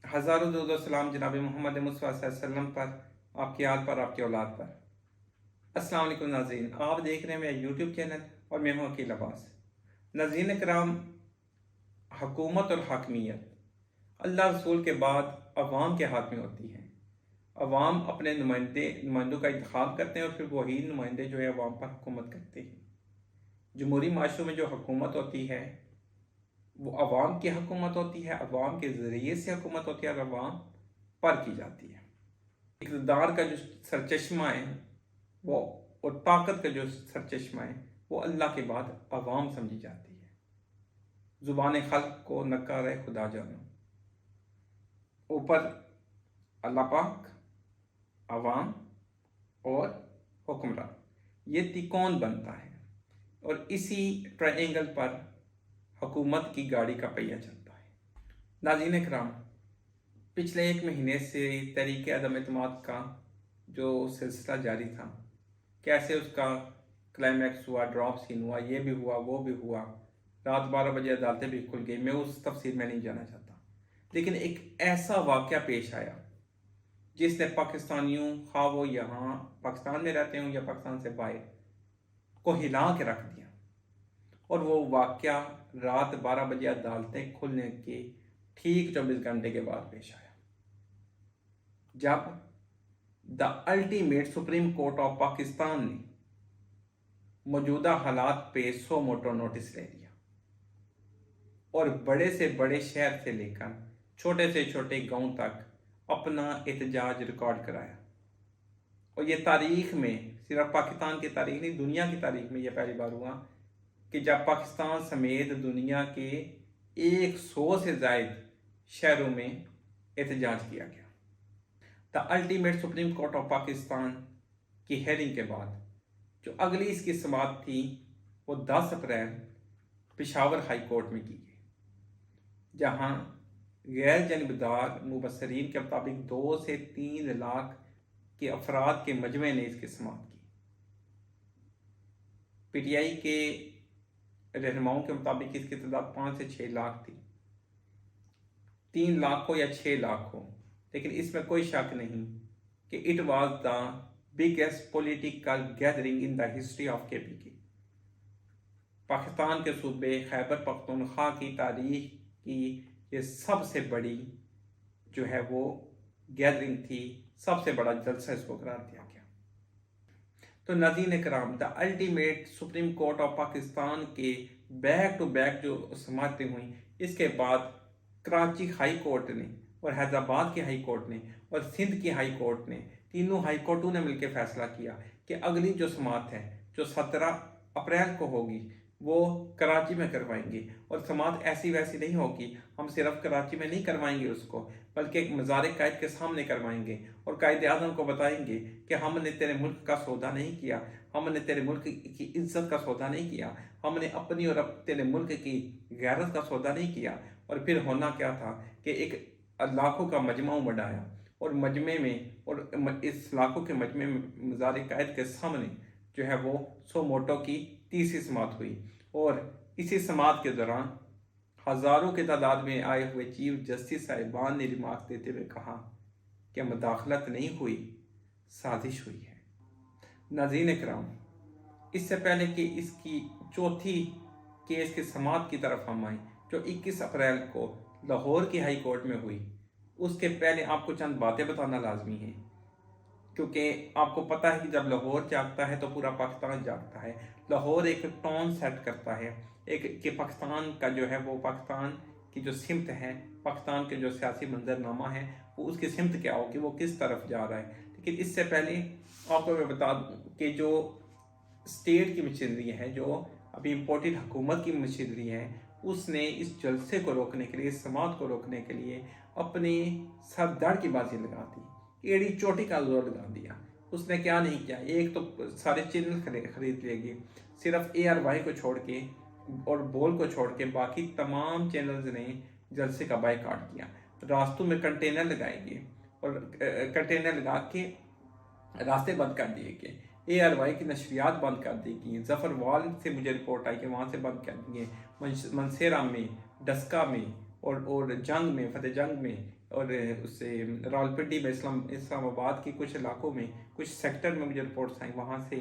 हज़ारों दुरूद और सलाम जनाब मोहम्मद मुस्तफ़ा सल्लल्लाहु अलैहि वसल्लम पर, आपकी आल पर, आपकी औलाद पर। अस्सलाम वालेकुम नाज़रीन, आप देख रहे हैं मेरा यूट्यूब चैनल और मैं हूँ अकील अब्बास। नाज़रीन कराम, हुकूमत और हाकमियत अल्लाह रसूल के बाद अवाम के हाथ में होती है। अवाम अपने नुमाइंदों का इंतखाब करते हैं और फिर वही नुमाइंदे जो है अवाम पर हुकूमत करते हैं। जमहूरी माशरों में जो हुकूमत होती है वो अवाम की हुकूमत होती है, अवाम के ज़रिए से हुकूमत होती है और अवाम पर की जाती है। इक़्तिदार का जो सरचश्मा है वो, और ताकत का जो सरचश्मा है वो अल्लाह के बाद अवाम समझी जाती है। ज़ुबान खल्क़ को नकार खुदा जानो। ऊपर अल्लाह पाक, अवाम और हुक्मरान, ये तिकोण बनता है और इसी ट्रायंगल पर हुकूमत की गाड़ी का पहिया चलता है। नाज़रीन कराम, पिछले एक महीने से तहरीक अदम एतमाद का जो सिलसिला जारी था, कैसे उसका क्लाइमैक्स हुआ, ड्रॉप सीन हुआ, ये भी हुआ, वो भी हुआ, रात 12 बजे अदालतें भी खुल गई, मैं उस तफसील में नहीं जाना चाहता। लेकिन एक ऐसा वाक़या पेश आया जिसने पाकिस्तानियों, खा वो यहाँ पाकिस्तान में रहते हों या पाकिस्तान से बाहर, को हिला के रख दिया। और वो वाक़या रात 12 बजे अदालतें खुलने के ठीक 24 घंटे के बाद पेश आया, जब the ultimate supreme court of Pakistan ने मौजूदा हालात पे सो मोटो नोटिस ले लिया और बड़े से बड़े शहर से लेकर छोटे से छोटे गांव तक अपना एहतजाज रिकॉर्ड कराया। और ये तारीख में, सिर्फ पाकिस्तान की तारीख नहीं, दुनिया की तारीख में यह पहली बार हुआ कि जब पाकिस्तान समेत दुनिया के 100 से ज़ायद शहरों में एहतजाज किया गया। The ultimate supreme court of Pakistan की हेयरिंग के बाद जो अगली इसकी समाअत थी वो 10 अप्रैल पेशावर हाई कोर्ट में की गई, जहां गैर जनबदार मुबसरीन के मुताबिक 2 से 3 लाख के अफराद के मजमे ने इसकी समाअत की। पीटीआई के रहनुमाओं के मुताबिक इसकी तादाद 5 से 6 लाख थी। 3 लाख हो या 6 लाख हो, लेकिन इसमें कोई शक नहीं कि it was the biggest political gathering in the history of KPK. Pakistan के सूबे खैबर पख्तूनख्वा की तारीख की ये सबसे बड़ी जो है वो गैदरिंग थी, सबसे बड़ा जलसा इसको करार दिया गया। तो नाज़रीन कराम, the ultimate supreme court of Pakistan के बैक टू बैक जो समाअतें हुई, इसके बाद कराची हाई कोर्ट ने और हैदराबाद की हाई कोर्ट ने और सिंध की हाई कोर्ट ने, तीनों हाई कोर्टों ने मिलकर फैसला किया कि अगली जो समाअत है जो 17 अप्रैल को होगी वो कराची में करवाएंगे। और समाअत ऐसी वैसी नहीं होगी, हम सिर्फ कराची में नहीं करवाएंगे उसको, बल्कि एक मज़ार कायद के सामने करवाएंगे और कायद आज़म को बताएंगे कि हमने तेरे मुल्क का सौदा नहीं किया, हमने तेरे मुल्क की इज्जत का सौदा नहीं किया, हमने अपनी और तेरे मुल्क की गैरत का सौदा नहीं किया। और फिर होना क्या था कि एक लाखों का मजमा उमड़ आया और मजमे में, और इस लाखों के मजमे में मज़ार कायद के सामने जो है वो सो मोटो की तीसरी समाअत हुई। और इसी समाअत के दौरान हज़ारों की तादाद में आए हुए चीफ जस्टिस साहिबान ने रिमार्क देते हुए कहा कि मदाखलत नहीं हुई, साजिश हुई है। नाज़रीन इकराम, इससे पहले कि इसकी चौथी केस की समाअत की तरफ हम आए जो 21 अप्रैल को लाहौर की हाई कोर्ट में हुई, उसके पहले आपको चंद बातें बताना लाजमी है, क्योंकि आपको पता है कि जब लाहौर जागता है तो पूरा पाकिस्तान जागता है। लाहौर एक टोन सेट करता है, एक कि पाकिस्तान का जो है वो, पाकिस्तान की जो सिमत है, पाकिस्तान के जो सियासी मंजरनामा है वो उसकी सिमत क्या होगी, वो किस तरफ जा रहा है। लेकिन इससे पहले आपको मैं बता दूँ कि जो स्टेट की मशीनरी है, जो अभी इम्पोर्टेड हुकूमत की मशीनरी है, उसने इस जलसे को रोकने के लिए, इस समाअत को रोकने के लिए अपनी सरदार की बाजी लगा दी, एड़ी चोटी का जोर लगा दिया। उसने क्या नहीं किया, एक तो सारे चैनल खरीद लेगी, सिर्फ ARY को छोड़ के और बोल को छोड़ के बाकी तमाम चैनल्स ने जलसे का बायकॉट किया। रास्तों में कंटेनर लगाएंगे और कंटेनर लगा के रास्ते बंद कर दिए गए, ARY की नशरियात बंद कर दी गई। जफरवाल से मुझे रिपोर्ट आई कि वहाँ से बंद कर दिए, मनसेरा में, डस्का में और जंग में, फतेह जंग में اور اس سے راولپنڈی میں اسلام آباد کے کچھ علاقوں میں کچھ سیکٹر میں مجھے رپورٹس آئیں، وہاں سے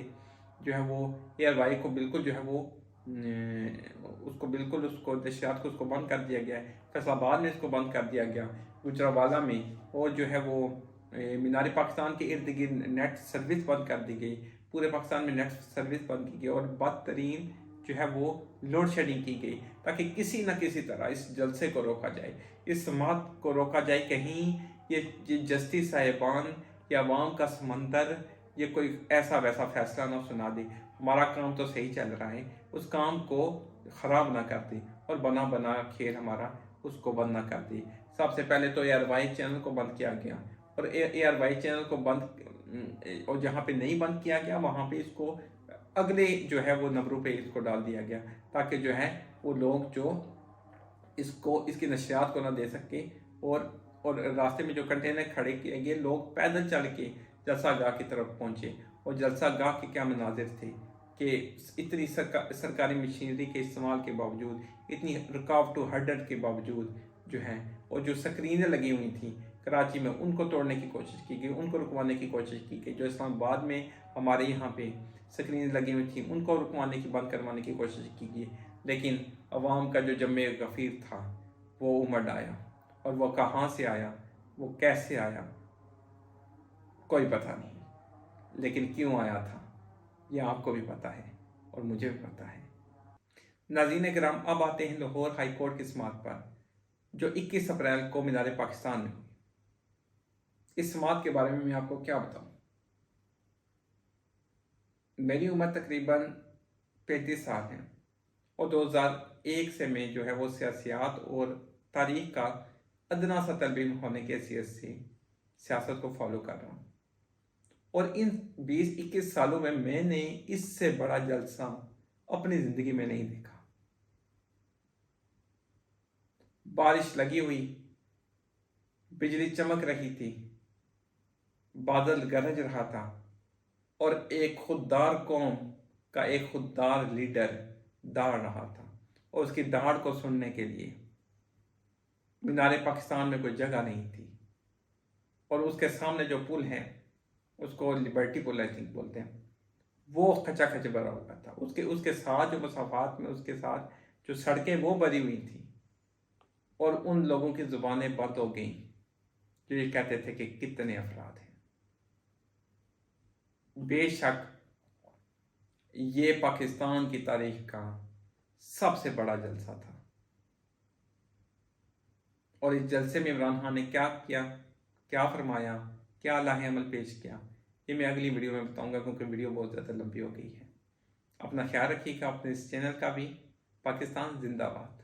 جو ہے وہ ایئر وائی کو بالکل جو ہے وہ اس کو نشریات کو اس کو بند کر دیا گیا ہے۔ فیصل آباد میں اس کو بند کر دیا گیا، گجرانوالہ میں، اور جو ہے وہ مینار پاکستان کے ارد گرد نیٹ سروس بند کر دی گئی، پورے پاکستان میں نیٹ سروس بند کی گئی، اور بدترین جو ہے وہ لوڈ شیڈنگ کی گئی، تاکہ کسی نہ کسی طرح اس جلسے کو روکا جائے، اس سماعت کو روکا جائے، کہیں یہ جسٹس صاحبان یا عوام کا سمندر یہ کوئی ایسا ویسا فیصلہ نہ سنا دے۔ ہمارا کام تو صحیح چل رہا ہے، اس کام کو خراب نہ کر دے، اور بنا کھیل ہمارا اس کو بند نہ کر دی۔ سب سے پہلے تو ایئر وائی چینل کو بند کیا گیا، اور ایئر وائی چینل کو بند، اور جہاں پہ نہیں بند کیا گیا وہاں پہ اس کو اگلے جو ہے وہ نمبروں پہ اس کو ڈال دیا گیا، تاکہ جو ہے وہ لوگ جو اس کی نشریات کو نہ دے سکے، اور راستے میں جو کنٹینر کھڑے کیے گئے، لوگ پیدل چل کے جلسہ گاہ کی طرف پہنچے، اور جلسہ گاہ کے کیا مناظر تھے کہ اتنی سرکاری مشینری کے استعمال کے باوجود، اتنی رکاوٹوں ہرڈل کے باوجود جو ہیں، اور جو سکرینیں لگی ہوئی تھیں کراچی میں ان کو توڑنے کی کوشش کی گئی، ان کو رکوانے کی کوشش کی گئی، جو اسلام آباد میں ہمارے یہاں پہ سکرینیں لگی ہوئی تھیں ان کو رکوانے کی، بند کروانے کی کوشش کی گئی، لیکن عوام کا جو جمع غفیر تھا وہ امڑ آیا، اور وہ کہاں سے آیا، وہ کیسے آیا، کوئی پتہ نہیں، لیکن کیوں آیا تھا یہ آپ کو بھی پتہ ہے اور مجھے بھی پتہ ہے۔ ناظرین کرام، اب آتے ہیں لاہور ہائی کورٹ کی سماعت پر، جو 21 اپریل کو مینار پاکستان میں ہوئی۔ اس سماعت کے بارے میں آپ کو کیا بتاؤں؟ میری عمر تقریباً 35 سال ہے، اور 2001 سے میں جو ہے وہ سیاسیات اور تاریخ کا ادنا سا طالب علم ہونے کی حیثیت سے سیاست کو فالو کر رہا ہوں، اور ان 20-21 سالوں میں نے اس سے بڑا جلسہ اپنی زندگی میں نہیں دیکھا۔ بارش لگی ہوئی، بجلی چمک رہی تھی، بادل گرج رہا تھا، اور ایک خوددار قوم کا ایک خوددار لیڈر داڑ رہا تھا، اور اس کی داڑ کو سننے کے لیے مینار پاکستان میں کوئی جگہ نہیں تھی، اور اس کے سامنے جو پل ہے اس کو لبرٹی پل آئی تھنک بولتے ہیں، وہ کھچا کھچ بھرا ہوا تھا، اس کے ساتھ جو مسافات میں اس کے ساتھ جو سڑکیں وہ بھری ہوئی تھیں، اور ان لوگوں کی زبانیں بند ہو گئیں جو یہ کہتے تھے کہ کتنے افراد ہیں۔ بے شک یہ پاکستان کی تاریخ کا سب سے بڑا جلسہ تھا، اور اس جلسے میں عمران خان نے کیا کیا، کیا فرمایا، کیا لاہ عمل پیش کیا، یہ میں اگلی ویڈیو میں بتاؤں گا، کیونکہ ویڈیو بہت زیادہ لمبی ہو گئی ہے۔ اپنا خیال رکھیے گا، اپنے اس چینل کا بھی۔ پاکستان زندہ باد۔